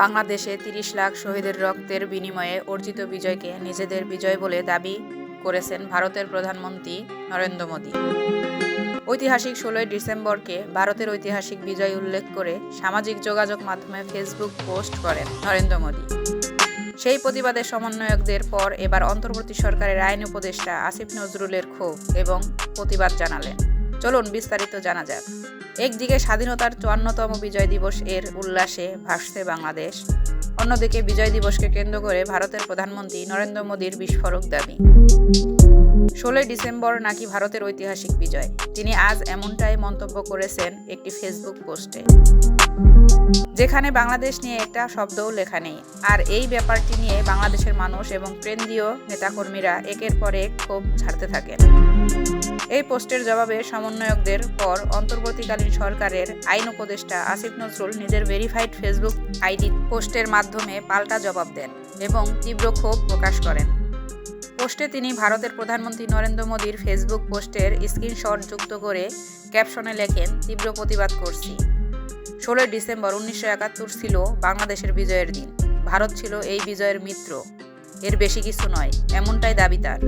বাংলাদেশে ৩০ লাখ শহীদের রক্তের বিনিময়ে অর্জিত বিজয়কে নিজেদের বিজয় বলে দাবি করেছেন ভারতের প্রধানমন্ত্রী নরেন্দ্র মোদী। ঐতিহাসিক ১৬ই ডিসেম্বরকে ভারতের ঐতিহাসিক বিজয় উল্লেখ করে সামাজিক যোগাযোগ মাধ্যমে ফেসবুক পোস্ট করেন নরেন্দ্র মোদী। সেই প্রতিবাদের সমন্বয়কদের পর এবার অন্তর্বর্তী সরকারের আইন উপদেষ্টা আসিফ নজরুলের ক্ষোভ এবং প্রতিবাদ জানালেন। চলুন বিস্তারিত জানা যাক। একদিকে স্বাধীনতার ৫৪তম বিজয় দিবস এর উল্লাসে ভাসছে বাংলাদেশ, অন্যদিকে বিজয় দিবসকে কেন্দ্র করে ভারতের প্রধানমন্ত্রী নরেন্দ্র মোদীর বিস্ফোরক দাবি ১৬ই ডিসেম্বর নাকি ভারতের ঐতিহাসিক বিজয়। তিনি আজ এমনটাই মন্তব্য করেছেন একটি ফেসবুক পোস্টে, যেখানে বাংলাদেশ নিয়ে একটা শব্দও লেখা নেই। আর এই ব্যাপারটি নিয়ে বাংলাদেশের মানুষ এবং কেন্দ্রীয় নেতাকর্মীরা একের পর এক ক্ষোভ ঝাড়তে থাকেন। এই পোস্টের জবাবে সমন্বয়কদের পর অন্তর্বর্তীকালীন সরকারের আইন উপদেষ্টা আসিফ নজরুল নিজের ভেরিফাইড ফেসবুক আইডি পোস্টের মাধ্যমে পাল্টা জবাব দেন এবং তীব্র ক্ষোভ প্রকাশ করেন। পোস্টে তিনি ভারতের প্রধানমন্ত্রী নরেন্দ্র মোদীর ফেসবুক পোস্টের স্ক্রিনশট যুক্ত করে ক্যাপশনে লেখেন, তীব্র প্রতিবাদ করছি। ১৬ই ডিসেম্বর ১৯৭১ ছিল বাংলাদেশের বিজয়ের দিন। ভারত ছিল এই বিজয়ের মিত্র, এর বেশি কিছু নয়, এমনটাই দাবি তার।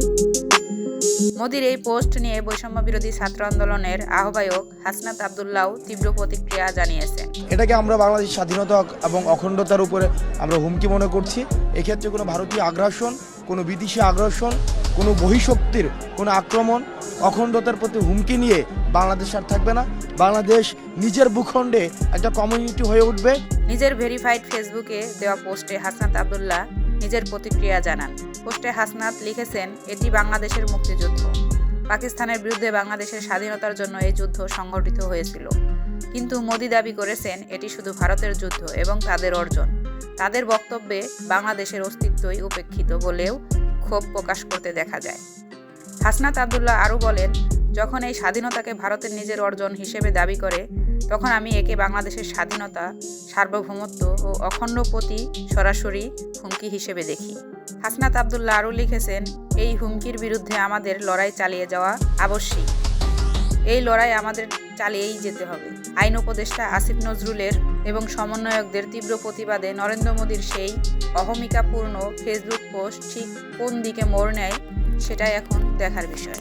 মোদীর এই পোস্ট নিয়ে বৈষম্য বিরোধী ছাত্র আন্দোলনের আহ্বায়ক হাসনাত আবদুল্লাহ তীব্র প্রতিক্রিয়া জানিয়েছেন। এটাকে আমরা বাংলাদেশের স্বাধীনতা এবং অখণ্ডতার উপরে আমরা হুমকি মনে করছি। এক্ষেত্রে কোনো ভারতীয় আগ্রাসন, কোনো বিদেশি আগ্রাসন, কোনো বহিঃশক্তির কোনো আক্রমণ, অখণ্ডতার প্রতি হুমকি নিয়ে বাংলাদেশ আর থাকবে না। বাংলাদেশ নিজের ভূখণ্ডে একটা কমিউনিটি হয়ে উঠবে। নিজের ভেরিফাইড ফেসবুকে দেওয়া পোস্টে হাসনাত আবদুল্লাহ নিজের প্রতিক্রিয়া জানান। পোস্টে হাসনাত লিখেছেন, এটি বাংলাদেশের মুক্তিযুদ্ধ। পাকিস্তানের বিরুদ্ধে বাংলাদেশের স্বাধীনতার জন্য এই যুদ্ধ সংগঠিত হয়েছিল। কিন্তু মোদী দাবি করেছেন এটি শুধু ভারতের যুদ্ধ এবং তাদের অর্জন। তাদের বক্তব্যে বাংলাদেশের অস্তিত্বই উপেক্ষিত বলেও ক্ষোভ প্রকাশ করতে দেখা যায়। হাসনাত আবদুল্লাহ আরও বলেন, যখন এই স্বাধীনতাকে ভারতের নিজের অর্জন হিসেবে দাবি করে, তখন আমি একে বাংলাদেশের স্বাধীনতা, সার্বভৌমত্ব ও অখণ্ড প্রতি সরাসরি হুমকি হিসেবে দেখি। হাসনাত আবদুল্লাহ আরও লিখেছেন, এই হুমকির বিরুদ্ধে আমাদের লড়াই চালিয়ে যাওয়া আবশ্যিক। এই লড়াই আমাদের চালিয়েই যেতে হবে। আইন উপদেষ্টা আসিফ নজরুলের এবং সমন্বয়কদের তীব্র প্রতিবাদে নরেন্দ্র মোদীর সেই অহমিকাপূর্ণ ফেসবুক পোস্ট ঠিক কোন দিকে মোড় নেয়, সেটাই এখন দেখার বিষয়।